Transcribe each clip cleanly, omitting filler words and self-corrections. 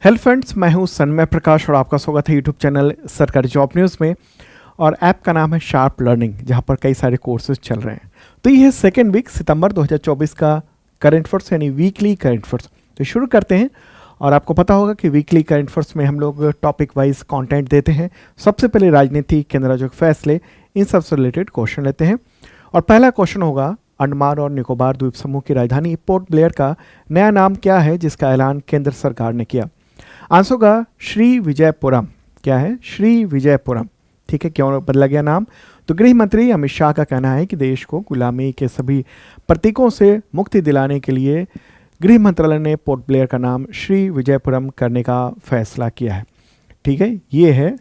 Hello friends, मैं हूं सन्मय प्रकाश और आपका स्वागत है यूट्यूब चैनल सरकारी जॉब न्यूज़ में। और ऐप का नाम है शार्प लर्निंग, जहां पर कई सारे कोर्सेज चल रहे हैं। तो ये है सेकेंड वीक सितंबर 2024 का करंट अफेयर्स यानी वीकली करंट अफेयर्स। तो शुरू करते हैं। और आपको पता होगा कि वीकली करंट अफेयर्स में हम लोग टॉपिक वाइज कंटेंट देते हैं। सबसे पहले राजनीति, केंद्र राज्यों के फैसले, इन सब से रिलेटेड क्वेश्चन लेते हैं। और पहला क्वेश्चन होगा, अंडमान और निकोबार द्वीप समूह की राजधानी पोर्ट ब्लेयर का नया नाम क्या है जिसका ऐलान केंद्र सरकार ने किया? आंसर होगा श्री विजयपुरम। क्या है? श्री विजयपुरम। ठीक है, क्यों बदला गया नाम? तो गृह मंत्री अमित शाह का कहना है कि देश को गुलामी के सभी प्रतीकों से मुक्ति दिलाने के लिए गृह मंत्रालय ने पोर्ट ब्लेयर का नाम श्री विजयपुरम करने का फैसला किया है। ठीक है, ये है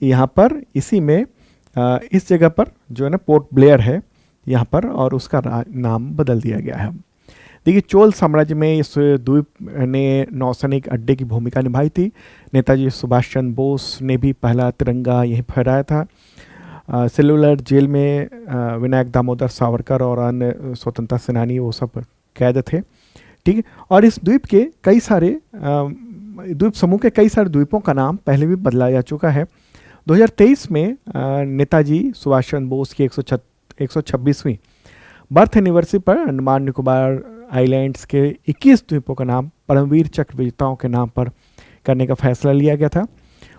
यहाँ पर इसी में इस जगह पर जो है ना पोर्ट ब्लेयर है यहाँ पर, और उसका नाम बदल दिया गया है। देखिए, चोल साम्राज्य में इस द्वीप ने नौसैनिक अड्डे की भूमिका निभाई थी। नेताजी सुभाष चंद्र बोस ने भी पहला तिरंगा यहीं फहराया था। सेलुलर जेल में विनायक दामोदर सावरकर और अन्य स्वतंत्रता सेनानी वो सब कैद थे। ठीक है, और इस द्वीप के कई सारे द्वीप समूह के कई सारे द्वीपों का नाम पहले भी बदला जा चुका है। 2023 में नेताजी सुभाष चंद्र बोस की 126वीं बर्थ एनिवर्सरी पर अंडमान निकोबार आइलैंड्स के 21 द्वीपों का नाम परमवीर चक्र विजेताओं के नाम पर करने का फैसला लिया गया था।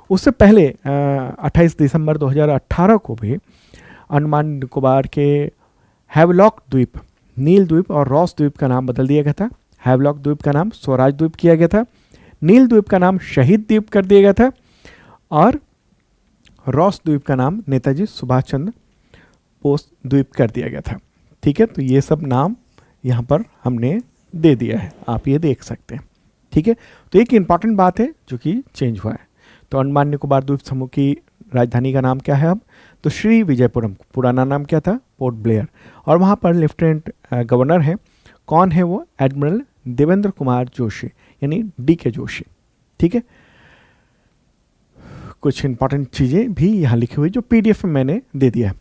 उससे पहले 28 दिसंबर 2018 को भी अंडमान निकोबार के हैवलॉक द्वीप, नील द्वीप और रॉस द्वीप का नाम बदल दिया गया था। हैवलॉक द्वीप का नाम स्वराज द्वीप किया गया था, नील द्वीप का नाम शहीद द्वीप कर दिया गया था, और रॉस द्वीप का नाम नेताजी सुभाष चंद्र बोस द्वीप कर दिया गया था। ठीक है, तो ये सब नाम यहाँ पर हमने दे दिया है, आप ये देख सकते हैं। ठीक है, तो एक इम्पॉर्टेंट बात है जो कि चेंज हुआ है। तो अंडमान निकोबार द्वीप समूह की राजधानी का नाम क्या है अब? तो श्री विजयपुरम। पुराना नाम क्या था? Port Blair. और वहाँ पर लेफ्टिनेंट गवर्नर है। कौन है वो? एडमिरल देवेंद्र कुमार जोशी, यानी DK जोशी। ठीक है, कुछ इंपॉर्टेंट चीज़ें भी यहाँ लिखी हुई जो PDF में मैंने दे दिया है।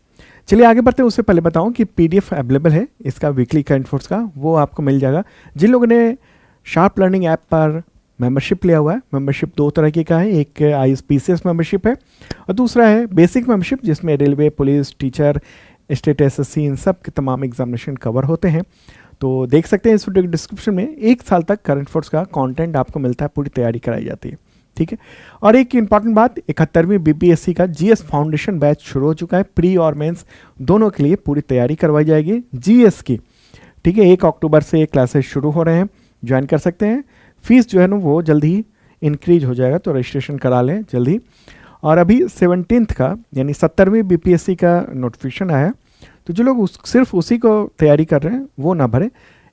चलिए आगे बढ़ते हैं। उससे पहले बताऊं कि PDF अवेलेबल है इसका वीकली करंट अफेयर्स का, वो आपको मिल जाएगा। जिन लोगों ने शार्प लर्निंग ऐप पर मेंबरशिप लिया हुआ है, मेंबरशिप दो तरह की का है, एक ISPCS मेंबरशिप है और दूसरा है बेसिक मेंबरशिप, जिसमें railway, police, teacher, state SSC इन सब के तमाम एग्जामिनेशन कवर होते हैं। तो देख सकते हैं इस वीडियो के डिस्क्रिप्शन में 1 साल तक करंट अफेयर्स का कंटेंट आपको मिलता है, पूरी तैयारी कराई जाती है। ठीक है, और एक इंपॉर्टेंट बात, 71वीं BPSC का GS फाउंडेशन बैच शुरू हो चुका है। प्री और मेंस दोनों के लिए पूरी तैयारी करवाई जाएगी GS की। ठीक है, 1 अक्टूबर से क्लासेस शुरू हो रहे हैं, ज्वाइन कर सकते हैं। फीस जो है ना वो जल्दी ही इंक्रीज हो जाएगा, तो रजिस्ट्रेशन करा लें जल्दी। और अभी 17 का यानी 70वीं BPSC का नोटिफिकेशन आया है, तो जो लोग सिर्फ उसी को तैयारी कर रहे हैं वो ना भरें।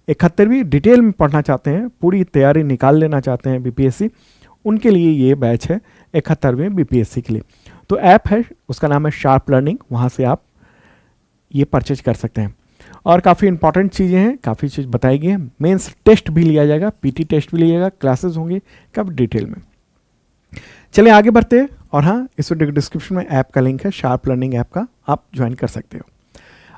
71वीं डिटेल में पढ़ना चाहते हैं, पूरी तैयारी निकाल लेना चाहते हैं BPSC, उनके लिए ये बैच है 71वीं BPSC के लिए। तो ऐप है, उसका नाम है शार्प लर्निंग, वहाँ से आप ये परचेज कर सकते हैं। और काफ़ी इंपॉर्टेंट चीज़ें हैं, काफ़ी चीज़ बताई गई है। मेंस टेस्ट भी लिया जाएगा, PT टेस्ट भी लिया जाएगा, क्लासेस होंगी, कब डिटेल में। चलिए आगे बढ़ते हैं। और हाँ, इस वीडियो के डिस्क्रिप्शन में ऐप का लिंक है, शार्प लर्निंग ऐप का, आप ज्वाइन कर सकते हो।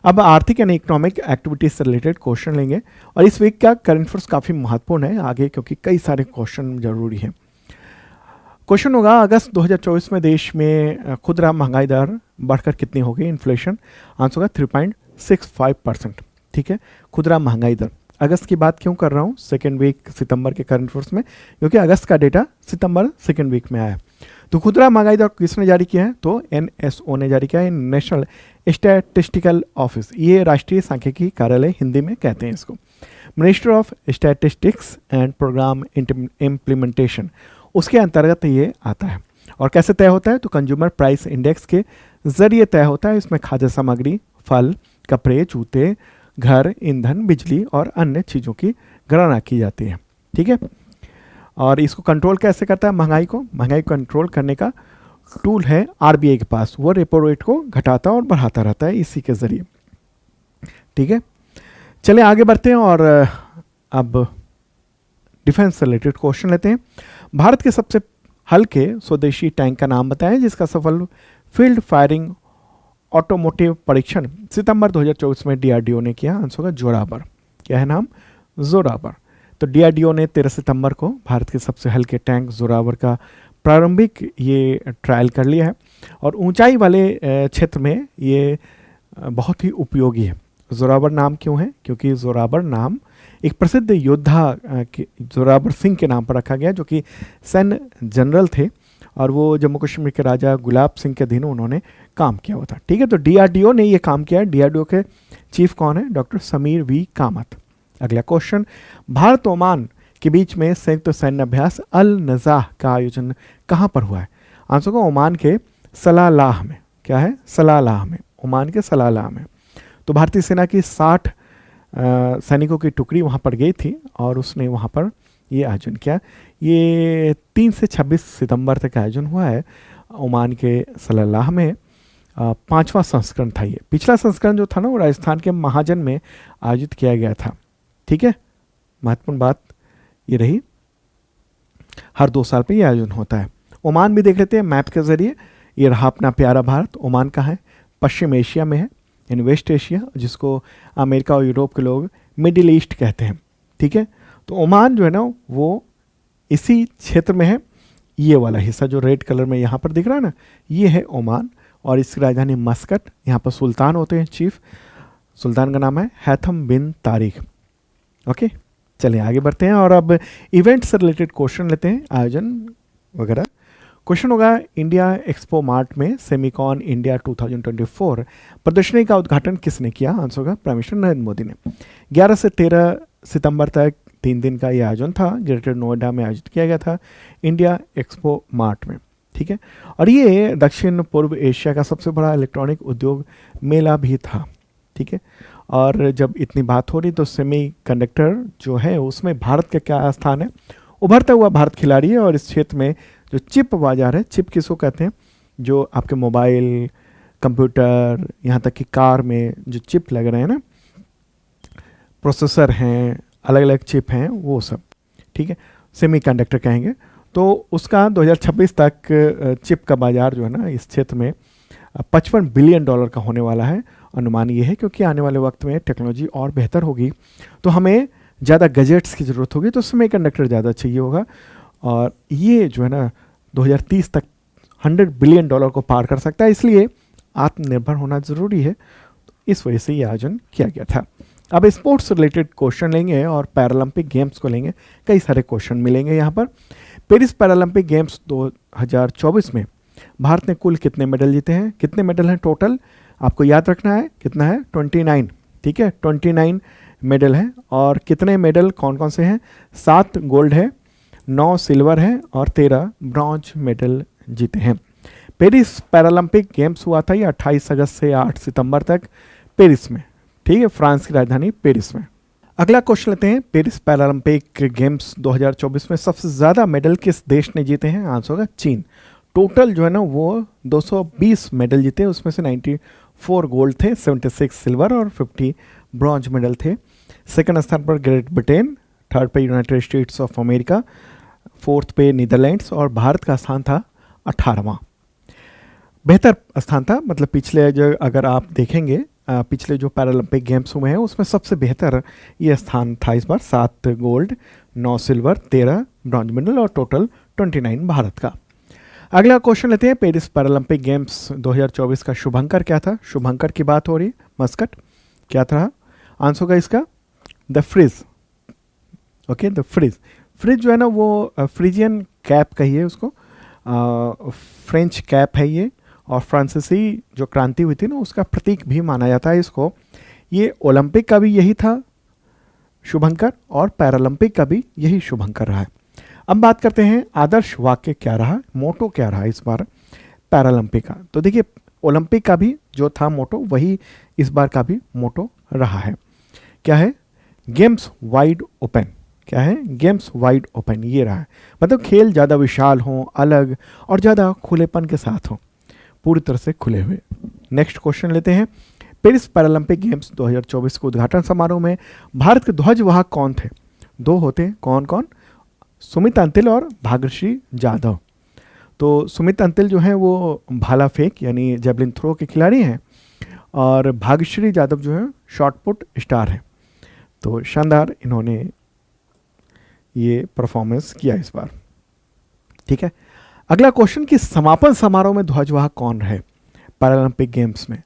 अब आर्थिक यानी इकोनॉमिक एक्टिविटीज से रिलेटेड क्वेश्चन लेंगे। और इस वीक का करंट अफेयर्स काफ़ी महत्वपूर्ण है आगे, क्योंकि कई सारे क्वेश्चन जरूरी हैं। क्वेश्चन होगा, अगस्त 2024 में देश में खुदरा महंगाई दर बढ़कर कितनी होगी? इन्फ्लेशन। आंसर होगा 3.65%। ठीक है, खुदरा महंगाई दर। अगस्त की बात क्यों कर रहा हूँ सेकेंड वीक सितंबर के करंट अफेयर्स में? क्योंकि अगस्त का डेटा सितंबर सेकेंड वीक में आया है। तो खुदरा महंगाई दर किसने जारी किया है? तो NSO ने जारी किया है, नेशनल स्टैटिस्टिकल ऑफिस। ये राष्ट्रीय सांख्यिकी कार्यालय हिंदी में कहते हैं इसको। Ministry of Statistics and Programme Implementation, उसके अंतर्गत ये आता है। और कैसे तय होता है? तो कंज्यूमर प्राइस इंडेक्स के जरिए तय होता है। इसमें खाद्य सामग्री, फल, कपड़े, जूते, घर, ईंधन, बिजली और अन्य चीज़ों की गणना की जाती है। ठीक है, और इसको कंट्रोल कैसे करता है? महंगाई को कंट्रोल करने का टूल है RBI के पास, वो रेपो रेट को घटाता और बढ़ाता रहता है इसी के जरिए। ठीक है, चलिए आगे बढ़ते हैं और अब डिफेंस से रिलेटेड क्वेश्चन लेते हैं। भारत के सबसे हल्के स्वदेशी टैंक का नाम बताएं जिसका सफल फील्ड फायरिंग ऑटोमोटिव परीक्षण सितंबर 2024 में DRDO ने किया। आंसर होगा जोरावर। क्या है नाम? जोरावर। तो डीआरडीओ ने 13 सितंबर को भारत के सबसे हल्के टैंक जोरावर का प्रारंभिक ये ट्रायल कर लिया है और ऊंचाई वाले क्षेत्र में ये बहुत ही उपयोगी है। जोरावर नाम क्यों है? क्योंकि जोरावर नाम एक प्रसिद्ध योद्धा जोरावर सिंह के नाम पर रखा गया, जो कि सैन्य जनरल थे और वो जम्मू कश्मीर के राजा गुलाब सिंह के अधीन उन्होंने काम किया हुआ था। ठीक है, तो डीआरडीओ ने ये काम किया है। डीआरडीओ के चीफ कौन है? Doctor Sameer V Kamat. अगला क्वेश्चन, भारत ओमान के बीच में संयुक्त सैन्य अभ्यास अल नज़ाह का आयोजन कहाँ पर हुआ है? आंसर को ओमान के सलालाह में। क्या है? सलालाह में, ओमान के सलालाह में। तो भारतीय सेना की 60 सैनिकों की टुकड़ी वहाँ पर गई थी और उसने वहाँ पर ये आयोजन किया। ये 3 से 26 सितंबर तक आयोजन हुआ है ओमान के सलालाह में। 5वां संस्करण था ये। पिछला संस्करण जो था ना वो राजस्थान के महाजन में आयोजित किया गया था। ठीक है, महत्वपूर्ण बात ये रही, हर 2 साल पे ये आयोजन होता है। ओमान भी देख लेते हैं मैप के जरिए। ये रहा अपना प्यारा भारत। ओमान कहाँ है? पश्चिम एशिया में है, इन वेस्ट एशिया, जिसको अमेरिका और यूरोप के लोग मिडिल ईस्ट कहते हैं। ठीक है, तो ओमान जो है ना वो इसी क्षेत्र में है। ये वाला हिस्सा जो रेड कलर में यहाँ पर दिख रहा है ना, ये है ओमान और इसकी राजधानी मस्कट। यहाँ पर सुल्तान होते हैं चीफ, सुल्तान का नाम है हैथम बिन तारिक। ओके, चलिए आगे बढ़ते हैं और अब इवेंट से रिलेटेड क्वेश्चन लेते हैं, आयोजन वगैरह। क्वेश्चन होगा, इंडिया एक्सपो मार्ट में सेमिकॉन इंडिया 2024 प्रदर्शनी का उद्घाटन किसने किया? आंसर होगा प्राइम मिनिस्टर नरेंद्र मोदी ने। 11 से 13 सितंबर तक 3 दिन का ये आयोजन था, ग्रेटर नोएडा में आयोजित किया गया था इंडिया एक्सपो मार्ट में। ठीक है, और ये दक्षिण पूर्व एशिया का सबसे बड़ा इलेक्ट्रॉनिक उद्योग मेला भी था। ठीक है, और जब इतनी बात हो रही तो सेमी कंडक्टर जो है उसमें भारत का क्या स्थान है? उभरता हुआ भारत खिलाड़ी है और इस क्षेत्र में जो चिप बाजार है, चिप किसको कहते हैं? जो आपके मोबाइल, कंप्यूटर, यहाँ तक कि कार में जो चिप लग रहे हैं ना, प्रोसेसर हैं, अलग अलग चिप हैं, वो सब। ठीक है, सेमी कंडक्टर कहेंगे। तो उसका 2026 तक चिप का बाजार जो है ना इस क्षेत्र में $55 बिलियन का होने वाला है। अनुमान ये है क्योंकि आने वाले वक्त में टेक्नोलॉजी और बेहतर होगी तो हमें ज़्यादा गैजेट्स की ज़रूरत होगी, तो सेमी कंडक्टर ज़्यादा चाहिए होगा और ये जो है ना 2030 तक $100 बिलियन को पार कर सकता है। इसलिए आत्मनिर्भर होना ज़रूरी है, इस वजह से ये आयोजन किया गया था। अब स्पोर्ट्स रिलेटेड क्वेश्चन लेंगे और पैरालंपिक गेम्स को लेंगे। कई सारे क्वेश्चन मिलेंगे यहाँ पर। पेरिस पैरालंपिक गेम्स 2024 में भारत ने कुल कितने मेडल जीते हैं? कितने मेडल हैं टोटल? आपको याद रखना है कितना है? 29। ठीक है, 29 मेडल हैं। और कितने मेडल कौन कौन से हैं? 7 गोल्ड है, 9 सिल्वर है और 13 ब्रॉन्ज मेडल जीते हैं। पेरिस पैरालंपिक गेम्स हुआ था ये 28 अगस्त से 8 सितंबर तक पेरिस में। ठीक है, फ्रांस की राजधानी पेरिस में। अगला क्वेश्चन लेते हैं, पेरिस पैरालंपिक गेम्स 2024 में सबसे ज़्यादा मेडल किस देश ने जीते हैं? आंसर होगा चीन। टोटल जो है ना वो 220 मेडल जीते, उसमें से 94 गोल्ड थे, 76 सिल्वर और 50 ब्रॉन्ज मेडल थे। सेकंड स्थान पर ग्रेट ब्रिटेन, थर्ड पे United states of America, fourth पे नीदरलैंड्स और भारत का स्थान था 18वां। बेहतर स्थान था, मतलब पिछले जो अगर आप देखेंगे पिछले जो पैरालंपिक गेम्स हुए हैं उसमें सबसे बेहतर ये स्थान था इस बार। 7 गोल्ड, 9 सिल्वर, 13 ब्रॉन्ज मेडल और टोटल 29 भारत का। अगला क्वेश्चन लेते हैं, पेरिस पैरालंपिक गेम्स 2024 का शुभंकर क्या था? शुभंकर की बात हो रही है, मस्कट। क्या था आंसर होगा इसका? The fridge. Okay, the fridge. Fridge जो है ना वो फ्रीजियन कैप कहिए उसको, फ्रेंच कैप है ये, और फ्रांसीसी जो क्रांति हुई थी ना उसका प्रतीक भी माना जाता है इसको। ये ओलंपिक का भी यही था शुभंकर और पैरालंपिक का भी यही शुभंकर रहा है। अब बात करते हैं आदर्श वाक्य क्या रहा, मोटो क्या रहा इस बार पैरालंपिक का। तो देखिए ओलंपिक का भी जो था मोटो वही इस बार का भी मोटो रहा है। क्या है? Games wide open. क्या है? गेम्स वाइड ओपन, ये रहा है। मतलब खेल ज़्यादा विशाल हों, अलग और ज़्यादा खुलेपन के साथ हों, पूरी तरह से खुले हुए। नेक्स्ट क्वेश्चन लेते हैं, पेरिस पैरालंपिक गेम्स 2024 के उद्घाटन समारोह में भारत के ध्वजवाहक कौन थे? 2 होते हैं, कौन कौन? सुमित अंतिल और भाग्यश्री जाधव। तो सुमित अंतिल जो हैं वो भाला फेंक यानी जेवलिन थ्रो के खिलाड़ी हैं और भाग्यश्री जाधव जो है शॉट पुट स्टार हैं। तो शानदार इन्होंने ये परफॉर्मेंस किया इस बार। ठीक है, अगला क्वेश्चन कि समापन समारोह में ध्वजवाहक कौन रहे पैरालंपिक गेम्स में?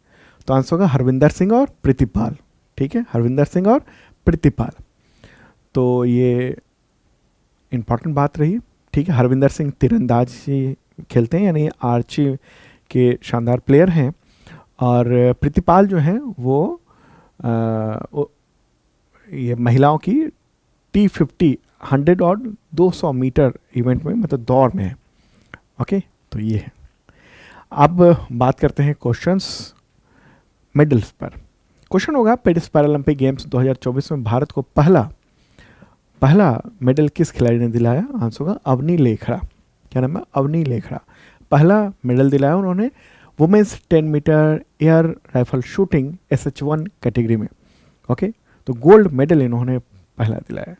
तो आंसर होगा हरविंदर सिंह और प्रीतिपाल। ठीक है, हरविंदर सिंह और प्रीतिपाल। तो ये इंपॉर्टेंट बात रही। ठीक है, हरविंदर सिंह तीरंदाजी खेलते हैं, यानी आर्ची के शानदार प्लेयर हैं, और प्रीतिपाल जो हैं वो ये महिलाओं की T50 100 और 200 मीटर इवेंट में, मतलब दौड़ में है। ओके, तो ये है। अब बात करते हैं क्वेश्चंस मेडल्स पर। क्वेश्चन होगा पेरिस पैरालंपिक गेम्स 2024 में भारत को पहला मेडल किस खिलाड़ी ने दिलाया? आंसर होगा अवनी लेखरा। क्या नाम है? अवनी लेखरा। पहला मेडल दिलाया उन्होंने women's 10 metre air rifle shooting SH1 category में। ओके, तो गोल्ड मेडल इन्होंने पहला दिलाया।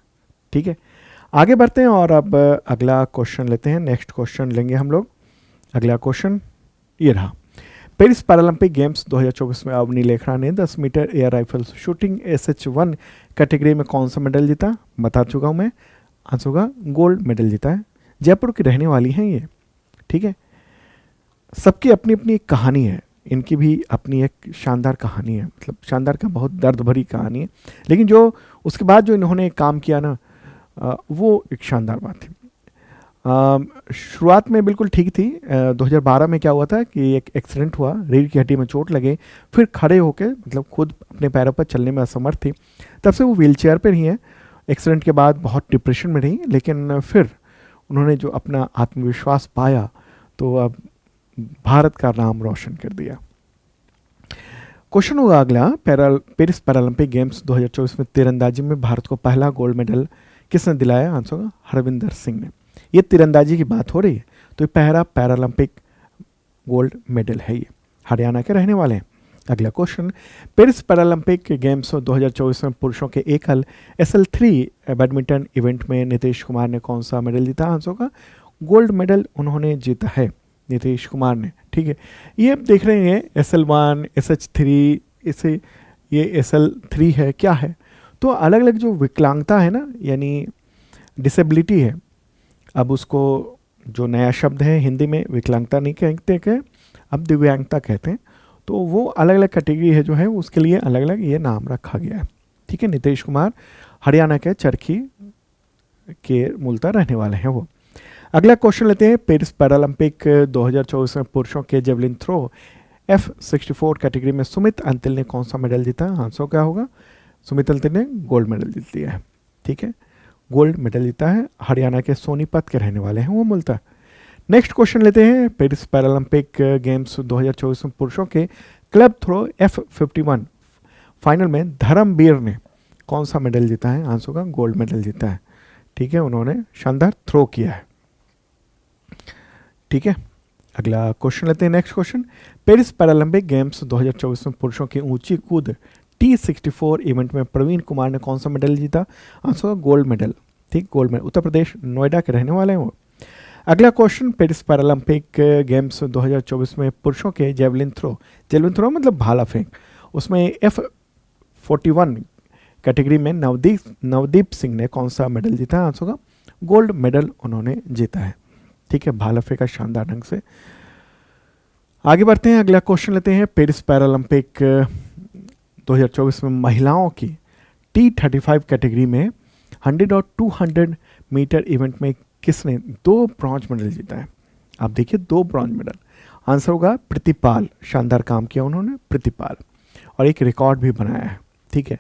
ठीक है, आगे बढ़ते हैं और अब अगला क्वेश्चन लेते हैं। नेक्स्ट क्वेश्चन लेंगे हम लोग। अगला क्वेश्चन ये रहा, पेरिस पैरालंपिक गेम्स 2024 में अवनी लेखरा ने 10 metre air rifle shooting SH1 category में कौन सा मेडल जीता? बता चुका हूँ मैं, आंसर होगा गोल्ड मेडल जीता है। जयपुर की रहने वाली हैं ये। ठीक है, सबकी अपनी अपनी एक कहानी है, इनकी भी अपनी एक शानदार कहानी है, मतलब शानदार का बहुत दर्द भरी कहानी है, लेकिन जो उसके बाद जो इन्होंने काम किया ना, वो एक शानदार बात थी। शुरुआत में बिल्कुल ठीक थी। 2012 में क्या हुआ था कि एक एक्सीडेंट हुआ, रीढ़ की हड्डी में चोट लगे, फिर खड़े होकर मतलब खुद अपने पैरों पर चलने में असमर्थ थी। तब से वो व्हीलचेयर पर ही है। एक्सीडेंट के बाद बहुत डिप्रेशन में रही, लेकिन फिर उन्होंने जो अपना आत्मविश्वास पाया तो अब भारत का नाम रोशन कर दिया। क्वेश्चन होगा अगला, पेरिस पैरालंपिक गेम्स 2024 में तीरंदाजी में भारत को पहला गोल्ड मेडल किसने दिलाया? आंसर होगा हरविंदर सिंह ने। ये तीरंदाजी की बात हो रही है, तो ये पहला पैरालंपिक गोल्ड मेडल है। ये हरियाणा के रहने वाले हैं। अगला क्वेश्चन, पेरिस पैरालंपिक गेम्स 2024 में पुरुषों के एकल SL3 बैडमिंटन इवेंट में नीतीश कुमार ने कौन सा मेडल जीता? आंसर होगा गोल्ड मेडल उन्होंने जीता है, नीतीश कुमार ने। ठीक है, ये आप देख रहे हैं SL1 SH3, इसे ये SL3 है, क्या है? तो अलग अलग जो विकलांगता है ना, यानी डिसेबिलिटी है, अब उसको जो नया शब्द है हिंदी में विकलांगता नहीं कहते के, अब दिव्यांगता कहते हैं। तो वो अलग अलग कैटेगरी है जो है, उसके लिए अलग अलग ये नाम रखा गया है। ठीक है, नीतीश कुमार हरियाणा के चरखी के मूलतः रहने वाले हैं वो। अगला क्वेश्चन लेते हैं, पेरिस पैरालंपिक 2024 में पुरुषों के जेवलिन थ्रो F64 कैटेगरी में सुमित अंतिल ने कौन सा मेडल जीता? आंसर क्या होगा? सुमित अंतिल ने गोल्ड मेडल जीत लिया है। ठीक है, गोल्ड मेडल जीता है, हरियाणा के सोनीपत के रहने वाले हैं वो मूलतः। नेक्स्ट क्वेश्चन लेते हैं, पेरिस पैरालंपिक गेम्स 2024 में पुरुषों के क्लब थ्रो F51 फाइनल में धर्मवीर ने कौन सा मेडल जीता है? आंसर का गोल्ड मेडल जीता है। ठीक है, उन्होंने शानदार थ्रो किया है। ठीक है, अगला क्वेश्चन लेते हैं। Next question, Paris Paralympic games 2024 में पुरुषों की ऊंची कूद T64 इवेंट में प्रवीण कुमार ने कौन सा मेडल जीता? Answer gold medal. ठीक, गोल्ड मेडल, उत्तर प्रदेश नोएडा के रहने वाले हैं वो। अगला क्वेश्चन, पेरिस पैरालंपिक गेम्स 2024 में पुरुषों के जेवलिन थ्रो मतलब भाला फेंक, उसमें F41 कैटेगरी में नवदीप सिंह ने कौन सा मेडल जीता? आंसर का गोल्ड मेडल उन्होंने जीता है। ठीक है, भाला फेंका शानदार ढंग से। आगे बढ़ते हैं, अगला क्वेश्चन लेते हैं, पेरिस पैरालंपिक 2024 में महिलाओं की T35 कैटेगरी में 100 और 200 मीटर इवेंट में किसने 2 ब्रॉन्ज मेडल जीता है? आप देखिए, 2 ब्रॉन्ज मेडल। आंसर होगा प्रीतिपाल। शानदार काम किया उन्होंने, प्रीतिपाल, और एक रिकॉर्ड भी बनाया है। ठीक है,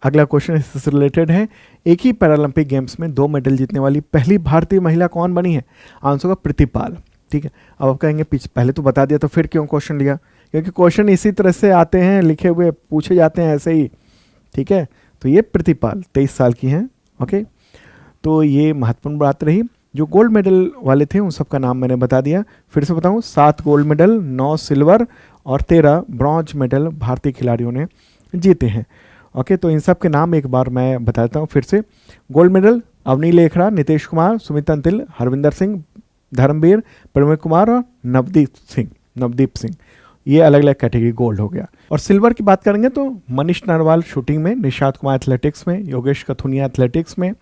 अगला क्वेश्चन इससे रिलेटेड है, एक ही पैरालंपिक गेम्स में 2 मेडल जीतने वाली पहली भारतीय महिला कौन बनी है? आंसर होगा प्रीतिपाल। ठीक है, अब आप कहेंगे पहले तो बता दिया तो फिर क्यों क्वेश्चन लिया? क्योंकि क्वेश्चन इसी तरह से आते हैं, लिखे हुए पूछे जाते हैं ऐसे ही। ठीक है, तो ये प्रीतिपाल 23 साल की हैं। ओके, तो ये महत्वपूर्ण बात रही। जो गोल्ड मेडल वाले थे उन सब का नाम मैंने बता दिया। फिर से बताऊं, 7 गोल्ड मेडल, 9 सिल्वर और 13 ब्रॉन्ज मेडल भारतीय खिलाड़ियों ने जीते हैं। ओके, तो इन सब के नाम एक बार मैं बताता हूँ फिर से। गोल्ड मेडल अवनी लेखरा, नीतीश कुमार, सुमित अंतिल, हरविंदर सिंह, धर्मवीर, प्रवीण कुमार और नवदीप सिंह। ये अलग अलग कैटेगरी गोल्ड हो गया। और सिल्वर की बात करेंगे तो मनीष नरवाल शूटिंग में, निशांत कुमार एथलेटिक्स में, योगेश कथुनिया एथलेटिक्स में,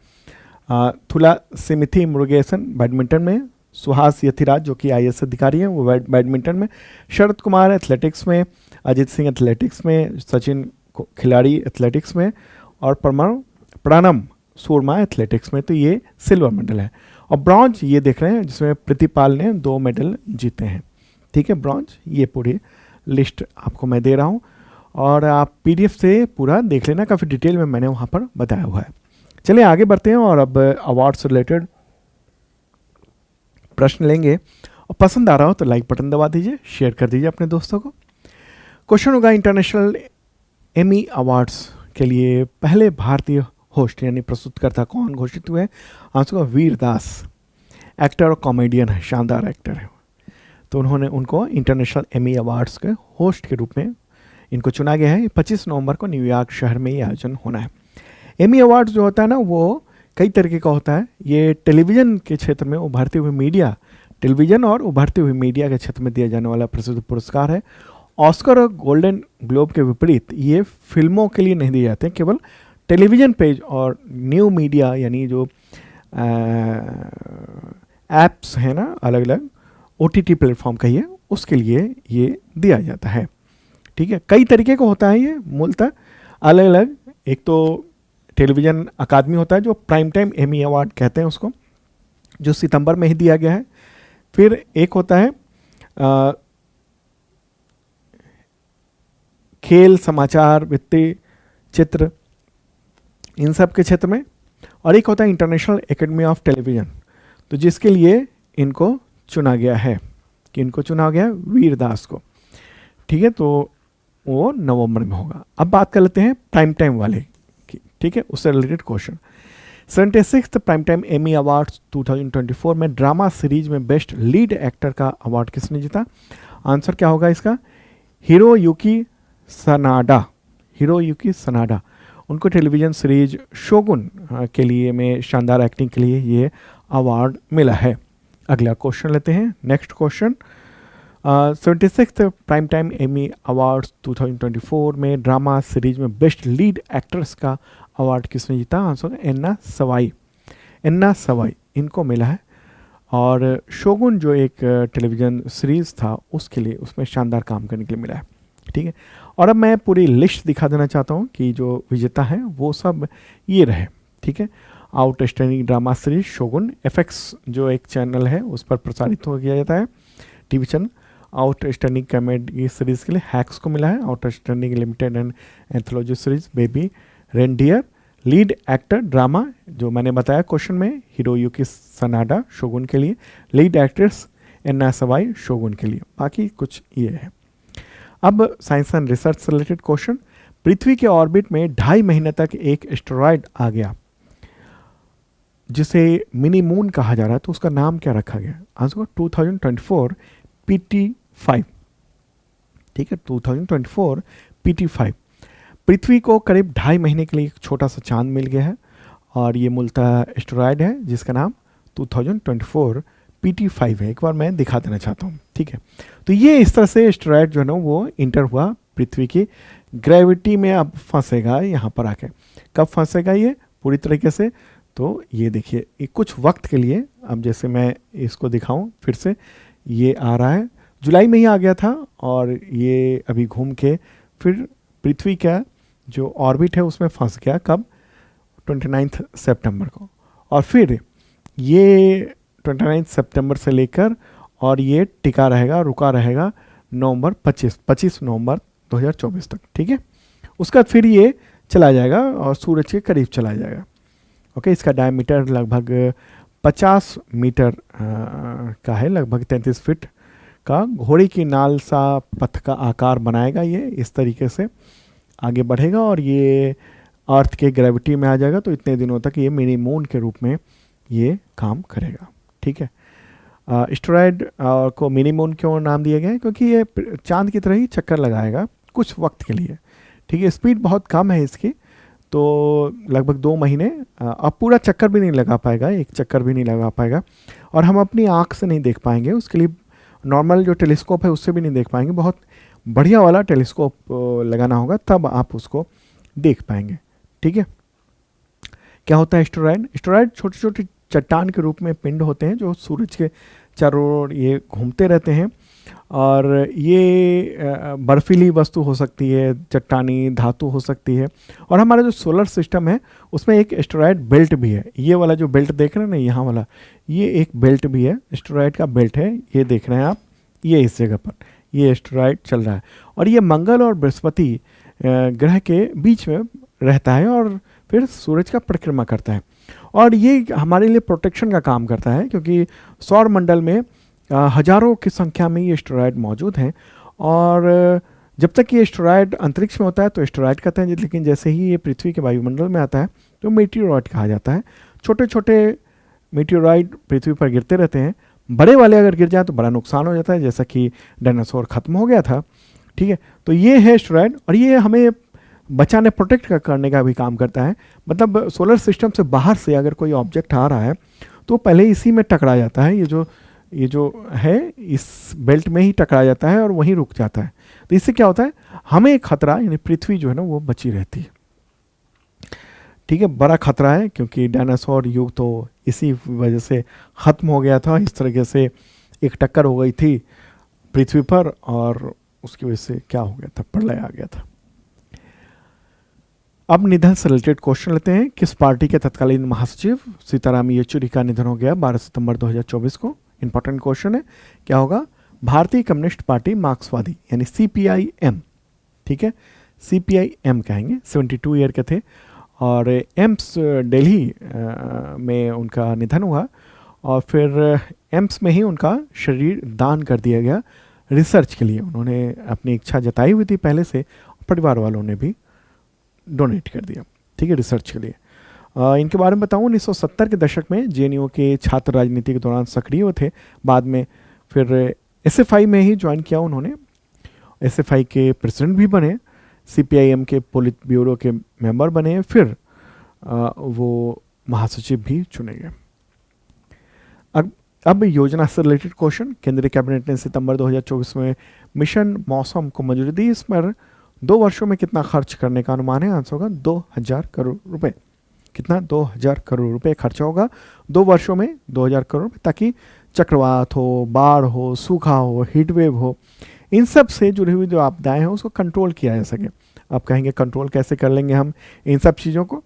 थुला सिमिथी मुरुगेसन बैडमिंटन में, सुहास यथिराज जो कि IAS अधिकारी हैं वो बैडमिंटन में, शरद कुमार एथलेटिक्स में, अजित सिंह एथलेटिक्स में, सचिन खिलाड़ी एथलेटिक्स में, और प्रणम सूरमा एथलेटिक्स में। तो ये सिल्वर मेडल है। और ब्रॉन्ज ये देख रहे हैं जिसमें प्रतिपाल ने 2 मेडल जीते हैं। ठीक है, ब्रॉन्ज। ये पूरी लिस्ट आपको मैं दे रहा हूँ और आप PDF से पूरा देख लेना, काफ़ी डिटेल में मैंने वहाँ पर बताया हुआ है। चलिए आगे बढ़ते हैं और अब अवार्ड से रिलेटेड प्रश्न लेंगे। और पसंद आ रहा हो तो लाइक बटन दबा दीजिए, शेयर कर दीजिए अपने दोस्तों को। क्वेश्चन होगा, इंटरनेशनल एमी अवार्ड्स के लिए पहले भारतीय होस्ट यानी प्रस्तुतकर्ता कौन घोषित हुए? आंसर होगा वीर दास। एक्टर और कॉमेडियन है, शानदार एक्टर है। तो उन्होंने उनको इंटरनेशनल एमी अवार्ड्स के होस्ट के रूप में इनको चुना गया है। 25 नवंबर को न्यूयॉर्क शहर में ये आयोजन होना है। एमी अवार्ड्स जो होता है ना, वो कई तरीके का होता है। ये टेलीविज़न के क्षेत्र में उभरते हुए मीडिया, टेलीविज़न और उभरते हुए मीडिया के क्षेत्र में दिया जाने वाला प्रसिद्ध पुरस्कार है। ऑस्कर और गोल्डन ग्लोब के विपरीत ये फिल्मों के लिए नहीं दिए जाते, केवल टेलीविज़न पेज और न्यू मीडिया यानी जो ऐप्स हैं ना, अलग अलग OTT प्लेटफॉर्म कहिए, उसके लिए ये दिया जाता है। ठीक है, कई तरीके का होता है ये, मूलतः अलग अलग। एक तो टेलीविज़न अकादमी होता है जो प्राइम टाइम एमी अवार्ड कहते हैं उसको, जो सितंबर में ही दिया गया है। फिर एक होता है खेल, समाचार, वित्तीय, चित्र, इन सब के क्षेत्र में। और एक होता है इंटरनेशनल एकेडमी ऑफ टेलीविज़न, तो जिसके लिए इनको चुना गया है, कि इनको चुना गया है वीर दास को। ठीक है, तो वो नवंबर में होगा। अब बात कर लेते हैं प्राइम टाइम वाले की। ठीक है, उससे related question. 76th prime time Emmy awards 2024 में ड्रामा सीरीज में बेस्ट लीड एक्टर का अवार्ड किसने जीता? आंसर क्या होगा इसका? हिरोयुकी सनाडा। हिरोयुकी सनाडा, उनको टेलीविज़न सीरीज शोगुन के लिए में शानदार एक्टिंग के लिए ये अवार्ड मिला है। अगला क्वेश्चन लेते हैं, next question. 76th prime time Emmy awards 2024 में ड्रामा सीरीज में बेस्ट लीड एक्ट्रेस का अवार्ड किसने जीता? आंसर एन्ना सवाई। एन्ना सवाई इनको मिला है। और शोगुन जो एक टेलीविज़न सीरीज़ था उसके लिए, उसमें शानदार काम करने के लिए मिला है। ठीक है, और अब मैं पूरी लिस्ट दिखा देना चाहता हूँ कि जो विजेता हैं वो सब ये रहे। ठीक है, outstanding drama series shogun FX जो एक चैनल है उस पर प्रसारित हो किया जाता है, TV channel. Outstanding comedy series के लिए हैक्स को मिला है। Outstanding limited and anthology series baby reindeer. Lead actor drama जो मैंने बताया क्वेश्चन में, हिरोयुकी सनाडा शोगुन के लिए। लीड एक्ट्रेस एन्ना सवाई शोगुन के लिए। बाकी कुछ ये है। अब साइंस एंड रिसर्च से रिलेटेड क्वेश्चन। पृथ्वी के ऑर्बिट में 2.5 महीने तक एक एस्टेरॉयड आ गया जिसे मिनी मून कहा जा रहा है, तो उसका नाम क्या रखा गया? Answer 2024 PT5। ठीक है, 2024 PT5। पृथ्वी को करीब 2.5 महीने के लिए एक छोटा सा चांद मिल गया है और ये मूलतः एस्टेरॉयड है जिसका नाम 2024 PT5 है। एक बार मैं दिखा देना चाहता हूँ। ठीक है, तो ये इस तरह से एस्टेरॉयड जो है ना वो इंटर हुआ पृथ्वी की ग्रेविटी में, अब फंसेगा यहाँ पर आके। कब फंसेगा ये पूरी तरीके से? तो ये देखिए, ये कुछ वक्त के लिए, अब जैसे मैं इसको दिखाऊं फिर से, ये आ रहा है, जुलाई में ही आ गया था और ये अभी घूम के फिर पृथ्वी का जो ऑर्बिट है उसमें फंस गया। कब? 29 सितंबर को। और फिर ये 29 सितंबर से लेकर और ये टिका रहेगा, रुका रहेगा नवंबर 25 नवंबर 2024 तक। ठीक है, उसके बाद फिर ये चला जाएगा और सूरज के करीब चला जाएगा। ओके, इसका डायमीटर लगभग 50 मीटर का है, लगभग 33 फीट का। घोड़ी की नाल सा पथ का आकार बनाएगा ये, इस तरीके से आगे बढ़ेगा और ये अर्थ के ग्रेविटी में आ जाएगा। तो इतने दिनों तक ये मिनी मून के रूप में ये काम करेगा। ठीक है, एस्टेरॉयड को मिनी मून क्यों नाम दिया गया है? क्योंकि ये चांद की तरह ही चक्कर लगाएगा कुछ वक्त के लिए। ठीक है, स्पीड बहुत कम है इसकी, तो लगभग 2 महीने, अब पूरा चक्कर भी नहीं लगा पाएगा, एक चक्कर भी नहीं लगा पाएगा और हम अपनी आँख से नहीं देख पाएंगे। उसके लिए नॉर्मल जो टेलीस्कोप है उससे भी नहीं देख पाएंगे, बहुत बढ़िया वाला टेलीस्कोप लगाना होगा तब आप उसको देख पाएंगे। ठीक है, क्या होता है एस्टेरॉयड? एस्टेरॉयड छोटे छोटे चट्टान के रूप में पिंड होते हैं जो सूरज के चारों ओर ये घूमते रहते हैं, और ये बर्फीली वस्तु हो सकती है, चट्टानी धातु हो सकती है। और हमारा जो सोलर सिस्टम है उसमें एक एस्टेरॉयड बेल्ट भी है। ये वाला जो बेल्ट देख रहे हैं ना, यहाँ वाला, ये एक बेल्ट भी है, एस्टेरॉयड का बेल्ट है, ये देख रहे हैं आप, ये इस जगह पर ये एस्टेरॉयड चल रहा है। और ये मंगल और बृहस्पति ग्रह के बीच में रहता है और फिर सूरज का परिक्रमा करता है। और ये हमारे लिए प्रोटेक्शन का काम करता है, क्योंकि सौर मंडल में हजारों की संख्या में ये एस्टेरॉयड मौजूद हैं। और जब तक ये एस्टेरॉयड अंतरिक्ष में होता है तो एस्टेरॉयड कहते हैं, लेकिन जैसे ही ये पृथ्वी के वायुमंडल में आता है तो मीटियोरॉयड कहा जाता है। छोटे छोटे मीटियोरॉयड पृथ्वी पर गिरते रहते हैं। बड़े वाले अगर गिर जाए तो बड़ा नुकसान हो जाता है, जैसा कि डायनासोर खत्म हो गया था। ठीक है, तो ये है एस्टेरॉयड, और ये हमें बचाने, प्रोटेक्ट करने का भी काम करता है। मतलब सोलर सिस्टम से बाहर से अगर कोई ऑब्जेक्ट आ रहा है तो पहले इसी में टकरा जाता है, ये जो है इस बेल्ट में ही टकरा जाता है और वहीं रुक जाता है। तो इससे क्या होता है, हमें खतरा, यानी पृथ्वी जो है ना वो बची रहती है। ठीक है, बड़ा खतरा है, क्योंकि डायनासोर युग तो इसी वजह से ख़त्म हो गया था। इस तरीके से एक टक्कर हो गई थी पृथ्वी पर, और उसकी वजह से क्या हो गया था, प्रलय आ गया था। अब निधन से रिलेटेड क्वेश्चन लेते हैं। किस पार्टी के तत्कालीन महासचिव सीताराम येचुरी का निधन हो गया 12 सितंबर 2024 को? इंपॉर्टेंट क्वेश्चन है। क्या होगा? भारतीय कम्युनिस्ट पार्टी मार्क्सवादी, यानी CPIM। ठीक है, CPIM कहेंगे। 72 ईयर के थे, और एम्स दिल्ली में उनका निधन हुआ, और फिर एम्स में ही उनका शरीर दान कर दिया गया रिसर्च के लिए। उन्होंने अपनी इच्छा जताई हुई थी पहले से, परिवार वालों ने भी डोनेट कर दिया, ठीक है, रिसर्च के लिए। इनके बारे में बताऊँ, 1970 के दशक में JNU के छात्र राजनीति के दौरान सक्रिय थे। बाद में फिर SFI में ही ज्वाइन किया उन्होंने, SFI के प्रेसिडेंट भी बने, CPIM के पोलित ब्यूरो के मेंबर बने, फिर वो महासचिव भी चुने गए। अब योजना से रिलेटेड क्वेश्चन। केंद्रीय कैबिनेट ने सितंबर 2024 में मिशन मौसम को मंजूरी दी। इस पर 2 वर्षों में कितना खर्च करने का अनुमान है? आंसर होगा 2000 करोड़ रुपए। कितना? 2000 करोड़ रुपए खर्चा होगा 2 वर्षों में, 2000 करोड़ रुपए, ताकि चक्रवात हो, बाढ़ हो, सूखा हो, हीट वेव हो, इन सब से जुड़ी हुई जो आपदाएं हैं उसको कंट्रोल किया जा सके। आप कहेंगे कंट्रोल कैसे कर लेंगे हम इन सब चीज़ों को?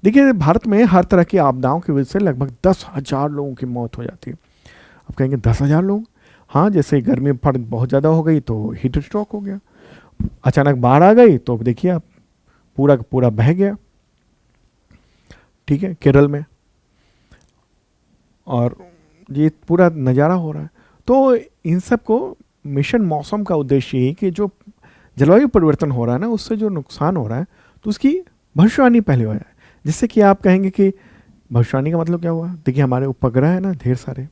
देखिए, भारत में हर तरह की आपदाओं की वजह से लगभग 10,000 लोगों की मौत हो जाती है। आप कहेंगे 10,000 लोग? हाँ, जैसे गर्मी बहुत ज़्यादा हो गई तो हीट स्ट्रोक हो गया, अचानक बाढ़ आ गई तो देखिए आप पूरा पूरा बह गया, ठीक है, केरल में, और ये पूरा नज़ारा हो रहा है। तो इन सब को मिशन मौसम का उद्देश्य यही कि जो जलवायु परिवर्तन हो रहा है ना, उससे जो नुकसान हो रहा है तो उसकी भविष्यवाणी पहले हो जाए। जिससे कि आप कहेंगे कि भविष्यवाणी का मतलब क्या हुआ? देखिए, हमारे उपग्रह है ना ढेर सारे,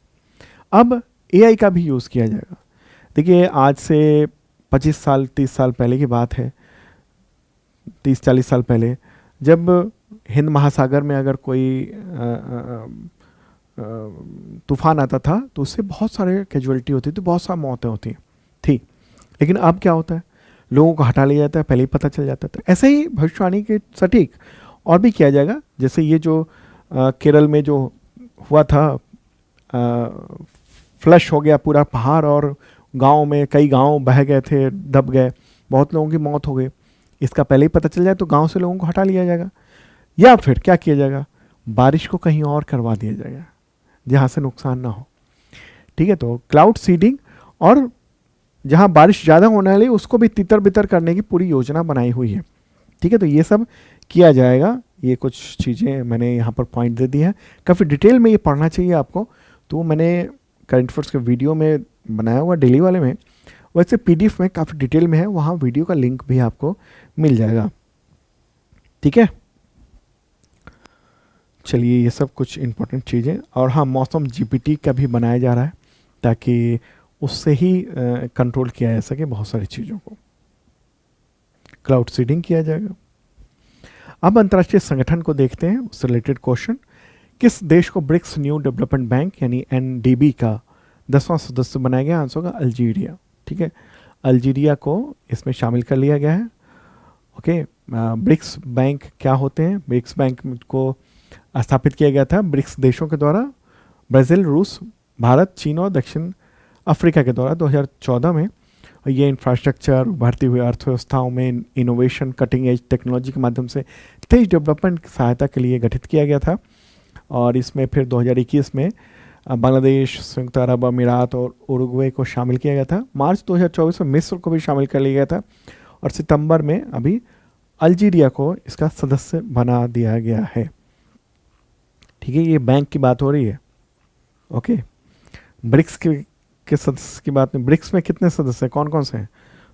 अब AI का भी यूज़ किया जाएगा। देखिए, आज से 25 साल 30 साल पहले की बात है, 30-40 साल पहले, जब हिंद महासागर में अगर कोई तूफान आता था तो उससे बहुत सारे कैजुअलिटी होती थी, बहुत सारी मौतें होती थी। लेकिन अब क्या होता है, लोगों को हटा लिया जाता है, पहले ही पता चल जाता था। ऐसे ही भविष्यवाणी के सटीक और भी किया जाएगा। जैसे ये जो केरल में जो हुआ था, फ्लश हो गया पूरा पहाड़, और गांव में कई गांव बह गए थे, दब गए, बहुत लोगों की मौत हो गई। इसका पहले ही पता चल जाए तो गांव से लोगों को हटा लिया जाएगा। या फिर क्या किया जाएगा, बारिश को कहीं और करवा दिया जाएगा जहाँ से नुकसान ना हो। ठीक है, तो क्लाउड सीडिंग, और जहाँ बारिश ज़्यादा होने वाली उसको भी तितर बितर करने की पूरी योजना बनाई हुई है। ठीक है, तो ये सब किया जाएगा। ये कुछ चीज़ें मैंने यहाँ पर पॉइंट दे दी है, काफ़ी डिटेल में ये पढ़ना चाहिए आपको। तो मैंने करंट अफेयर्स के वीडियो में बनाया हुआ डेली वाले में, वैसे PDF में काफ़ी डिटेल में है, वहाँ वीडियो का लिंक भी आपको मिल जाएगा। ठीक है, चलिए, ये सब कुछ इंपॉर्टेंट चीज़ें। और हाँ, मौसम GPT का भी बनाया जा रहा है ताकि उससे ही कंट्रोल किया जा सके बहुत सारी चीज़ों को। क्लाउड सीडिंग किया जाएगा। अब अंतर्राष्ट्रीय संगठन को देखते हैं, उससे रिलेटेड क्वेश्चन। किस देश को ब्रिक्स न्यू डेवलपमेंट बैंक यानी NDB का 10वां सदस्य बनाया गया? आंसर होगा अल्जीरिया। ठीक है, अल्जीरिया को इसमें शामिल कर लिया गया है। ओके, ब्रिक्स बैंक क्या होते हैं? ब्रिक्स बैंक को स्थापित किया गया था ब्रिक्स देशों के द्वारा, ब्राज़ील, रूस, भारत, चीन और दक्षिण अफ्रीका के द्वारा 2014 में। ये इंफ्रास्ट्रक्चर, उभरती हुई अर्थव्यवस्थाओं में इनोवेशन, कटिंग एज टेक्नोलॉजी के माध्यम से तेज डेवलपमेंट की सहायता के लिए गठित किया गया था। और इसमें फिर 2021 में बांग्लादेश, संयुक्त अरब अमीरात और उरुग्वे को शामिल किया गया था। मार्च 2024 में मिस्र को भी शामिल कर लिया गया था और सितंबर में अभी अल्जीरिया को इसका सदस्य बना दिया गया है। ठीक है, ये बैंक की बात हो रही है। ओके, ब्रिक्स के सदस्य की बात में, ब्रिक्स में कितने सदस्य हैं, कौन कौन से हैं?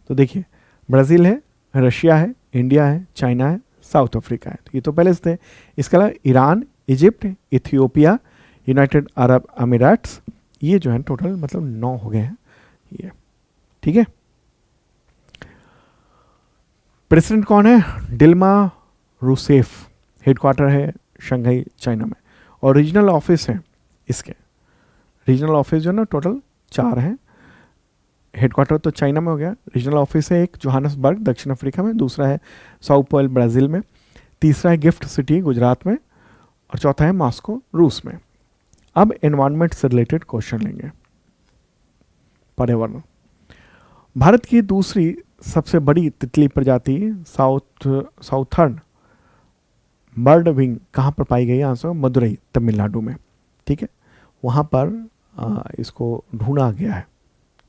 तो देखिए, ब्राज़ील है, रशिया है, इंडिया है, चाइना है, साउथ अफ्रीका है। तो ये तो पहले से थे। इसके अलावा Iran, Egypt, Ethiopia, United Arab Emirates, ये जो है टोटल मतलब 9 हो गए हैं ये। ठीक है, प्रेसिडेंट कौन है? डिल्मा रूसेफ, हेडक्वार्टर है शंघाई, चाइना में। और रीजनल ऑफिस है इसके, रीजनल ऑफिस जो है ना टोटल 4 हैं। हेडक्वार्टर तो चाइना में हो गया, रीजनल ऑफिस है एक जोहान्सबर्ग दक्षिण अफ्रीका में, दूसरा है साओ पॉल ब्राज़ील में, तीसरा है गिफ्ट सिटी गुजरात में, और चौथा है मॉस्को रूस में। अब एनवायरनमेंट से रिलेटेड क्वेश्चन लेंगे। पर्यावरण, भारत की दूसरी सबसे बड़ी तितली प्रजाति साउथर्न बर्ड विंग कहाँ पर पाई गई? आंसर मदुरई, तमिलनाडु में। ठीक है, वहाँ पर इसको ढूंढा गया है।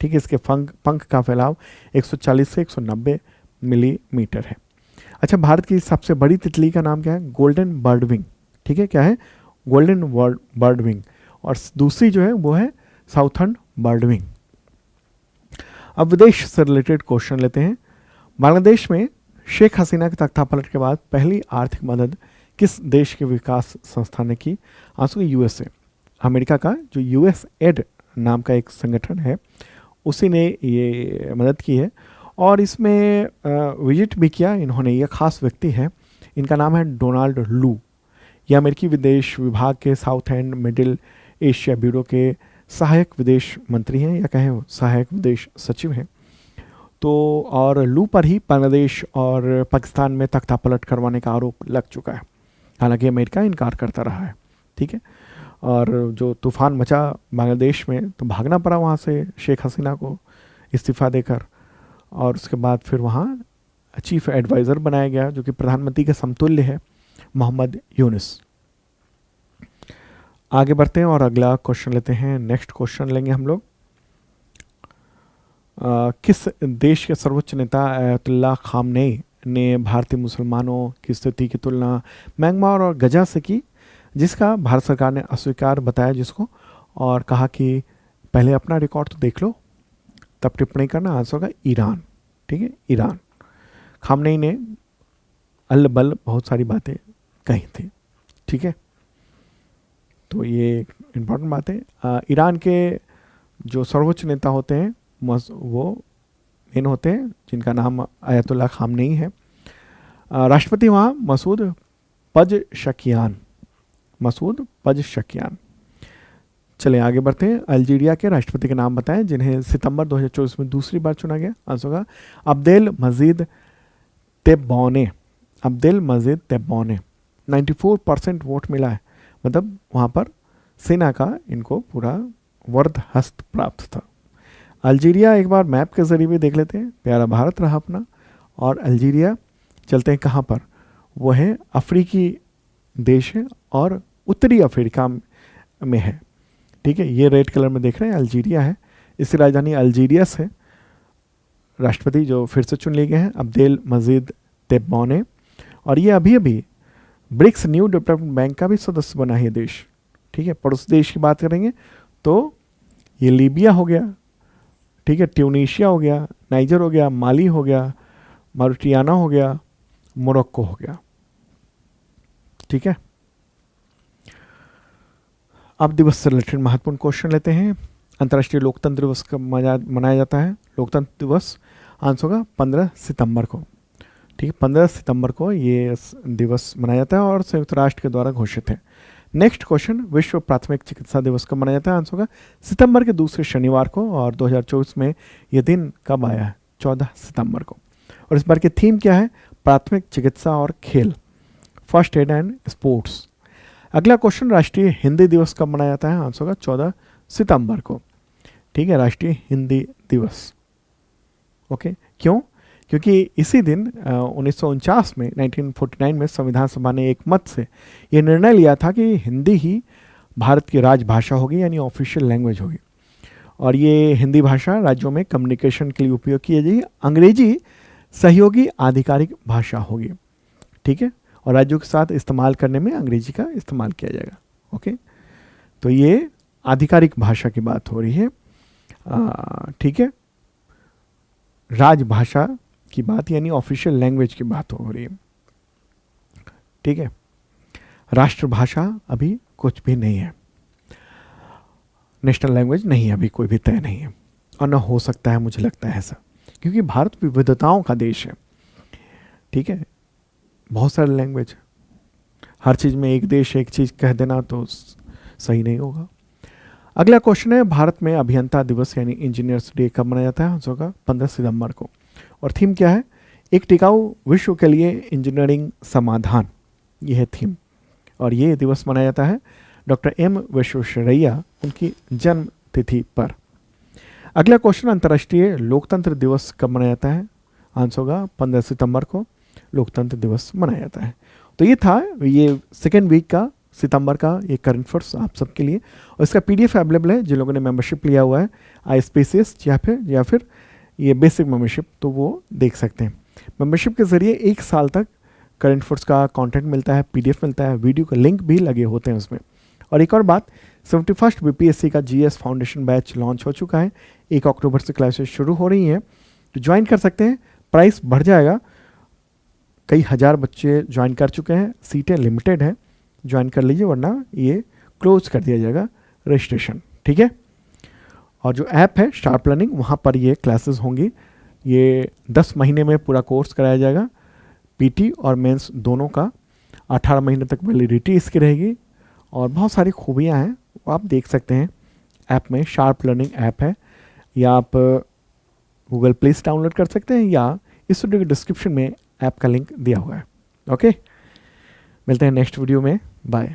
ठीक है, इसके पंख का फैलाव 140 से 190 मिलीमीटर है। अच्छा, भारत की सबसे बड़ी तितली का नाम क्या है? Golden bird wing. ठीक है, क्या है? Golden bird wing. और दूसरी जो है वो है साउथर्न बर्ड विंग। अब विदेश से रिलेटेड क्वेश्चन लेते हैं। बांग्लादेश में शेख हसीना के तख्तापलट के बाद पहली आर्थिक मदद किस देश के विकास संस्था ने की? आंसर यूएसए, अमेरिका का जो यूएसएड नाम का एक संगठन है उसी ने ये मदद की है। और इसमें विजिट भी किया इन्होंने, ये खास व्यक्ति है, इनका नाम है डोनाल्ड लू। ये अमेरिकी विदेश विभाग के south and middle Asia bureau के सहायक विदेश मंत्री हैं, या कहें सहायक विदेश सचिव हैं। तो और लू पर ही बांग्लादेश और पाकिस्तान में तख्तापलट करवाने का आरोप लग चुका है, हालांकि अमेरिका इनकार करता रहा है। ठीक है, और जो तूफान मचा बांग्लादेश में तो भागना पड़ा वहाँ से शेख हसीना को इस्तीफ़ा देकर, और उसके बाद फिर वहाँ चीफ एडवाइज़र बनाया गया जो कि प्रधानमंत्री के समतुल्य है, मोहम्मद यूनुस। आगे बढ़ते हैं और अगला क्वेश्चन लेते हैं। नेक्स्ट क्वेश्चन लेंगे हम लोग। किस देश के सर्वोच्च नेता अयतुल्ला खामनेई ने भारतीय मुसलमानों की स्थिति की तुलना म्यांमार और गजा से की, जिसका भारत सरकार ने अस्वीकार बताया जिसको, और कहा कि पहले अपना रिकॉर्ड तो देख लो तब टिप्पणी करना। आंसर होगा ईरान। ठीक है, ईरान। खामनेई ने अल बल बहुत सारी बातें कही थी। ठीक है, तो ये इम्पोर्टेंट बात है। ईरान के जो सर्वोच्च नेता होते हैं वो मेन होते हैं जिनका नाम अयतुल्ला खामनेई है। राष्ट्रपति वहाँ मसूद पज़ेश्कियान। चलें आगे बढ़ते हैं। अल्जीरिया के राष्ट्रपति के नाम बताएं जिन्हें सितंबर 2024 में दूसरी बार चुना गया। आंसर होगा अब्देल मजीद तेब्बोने। 94% वोट मिला है, मतलब वहाँ पर सेना का इनको पूरा वर्द हस्त प्राप्त था। अल्जीरिया एक बार मैप के ज़रिए भी देख लेते हैं। प्यारा भारत रहा अपना, और अल्जीरिया चलते हैं कहाँ पर? वो है अफ्रीकी देश है और उत्तरी अफ्रीका में है। ठीक है, ये रेड कलर में देख रहे हैं अल्जीरिया है। इसकी राजधानी अल्जीरियस है। राष्ट्रपति जो फिर से चुन लिए गए हैं अब्देल मजीद तेब्बोने, और ये अभी अभी ब्रिक्स न्यू डेवलपमेंट बैंक का भी सदस्य बना है देश। ठीक है, पड़ोसी देश की बात करेंगे तो ये लीबिया हो गया, ठीक है, ट्यूनीशिया हो गया, नाइजर हो गया, माली हो गया, मॉरिटानिया हो गया, मोरक्को हो गया। ठीक है, अब दिवस से रिलेटेड महत्वपूर्ण क्वेश्चन लेते हैं। अंतर्राष्ट्रीय लोकतंत्र दिवस कब मनाया जाता है? लोकतंत्र दिवस आंसर होगा 15 सितंबर को। ठीक है, 15 सितंबर को ये दिवस मनाया जाता है और संयुक्त राष्ट्र के द्वारा घोषित है। नेक्स्ट क्वेश्चन, विश्व प्राथमिक चिकित्सा दिवस कब मनाया जाता है? आंसर होगा सितंबर के दूसरे शनिवार को, और 2024 में यह दिन कब आया है? 14 सितंबर को। और इस बार की थीम क्या है? प्राथमिक चिकित्सा और खेल, फर्स्ट एड एंड स्पोर्ट्स। अगला क्वेश्चन, राष्ट्रीय हिंदी दिवस कब मनाया जाता है? आंसर होगा 14 सितंबर को। ठीक है, राष्ट्रीय हिंदी दिवस। ओके, क्यों? क्योंकि इसी दिन 1949 में 1949 में संविधान सभा ने एक मत से ये निर्णय लिया था कि हिंदी ही भारत की राजभाषा होगी, यानी ऑफिशियल लैंग्वेज होगी। और ये हिंदी भाषा राज्यों में कम्युनिकेशन के लिए उपयोग की जाएगी। अंग्रेजी सहयोगी आधिकारिक भाषा होगी। ठीक है, और राज्यों के साथ इस्तेमाल करने में अंग्रेजी का इस्तेमाल किया जाएगा। ओके, तो ये आधिकारिक भाषा की बात हो रही है। ठीक है, राजभाषा की बात यानी ऑफिशियल लैंग्वेज की बात हो रही है। ठीक है, राष्ट्रभाषा अभी कुछ भी नहीं है, नेशनल लैंग्वेज नहीं है, अभी कोई भी तय नहीं है, और न हो सकता है, मुझे लगता है ऐसा, क्योंकि भारत विविधताओं का देश है। ठीक है, बहुत सारे लैंग्वेज, हर चीज़ में एक देश एक चीज़ कह देना तो सही नहीं होगा। अगला क्वेश्चन है, भारत में अभियंता दिवस यानी इंजीनियर्स डे कब मनाया जाता है? आंसर होगा 15 सितंबर को। और थीम क्या है? एक टिकाऊ विश्व के लिए इंजीनियरिंग समाधान, ये है थीम। और ये दिवस मनाया जाता है डॉक्टर एम विश्वेश्वरैया उनकी जन्म तिथि पर। अगला क्वेश्चन, अंतर्राष्ट्रीय लोकतंत्र दिवस कब मनाया जाता है? आंसर होगा 15 सितंबर को लोकतंत्र दिवस मनाया जाता है। तो ये था ये सेकेंड वीक का सितंबर का ये करंट अफेयर्स आप सबके लिए, और इसका पीडीएफ अवेलेबल है। जिन लोगों ने मेंबरशिप लिया हुआ है आईएसपीसीएस या फिर ये बेसिक मेंबरशिप, तो वो देख सकते हैं। मेंबरशिप के ज़रिए 1 साल तक करंट अफेयर्स का कंटेंट मिलता है, पीडीएफ मिलता है, वीडियो का लिंक भी लगे होते हैं उसमें। और एक और बात, 71st बीपीएससी का जीएस फाउंडेशन बैच लॉन्च हो चुका है। 1 अक्टूबर से क्लासेस शुरू हो रही हैं, तो ज्वाइन कर सकते हैं। प्राइस बढ़ जाएगा, कई हज़ार बच्चे ज्वाइन कर चुके हैं, सीटें लिमिटेड हैं, ज्वाइन कर लीजिए, वरना ये क्लोज कर दिया जाएगा रजिस्ट्रेशन। ठीक है, और जो ऐप है शार्प लर्निंग, वहाँ पर ये क्लासेस होंगी। ये 10 महीने में पूरा कोर्स कराया जाएगा, पीटी और मेंस दोनों का। 18 महीने तक वैलिडिटी इसकी रहेगी, और बहुत सारी खूबियाँ हैं, वो आप देख सकते हैं ऐप में। शार्प लर्निंग ऐप है, या आप गूगल प्ले से डाउनलोड कर सकते हैं, या इस वीडियो के डिस्क्रिप्शन में ऐप का लिंक दिया हुआ है। ओके, मिलते हैं नेक्स्ट वीडियो में, बाय।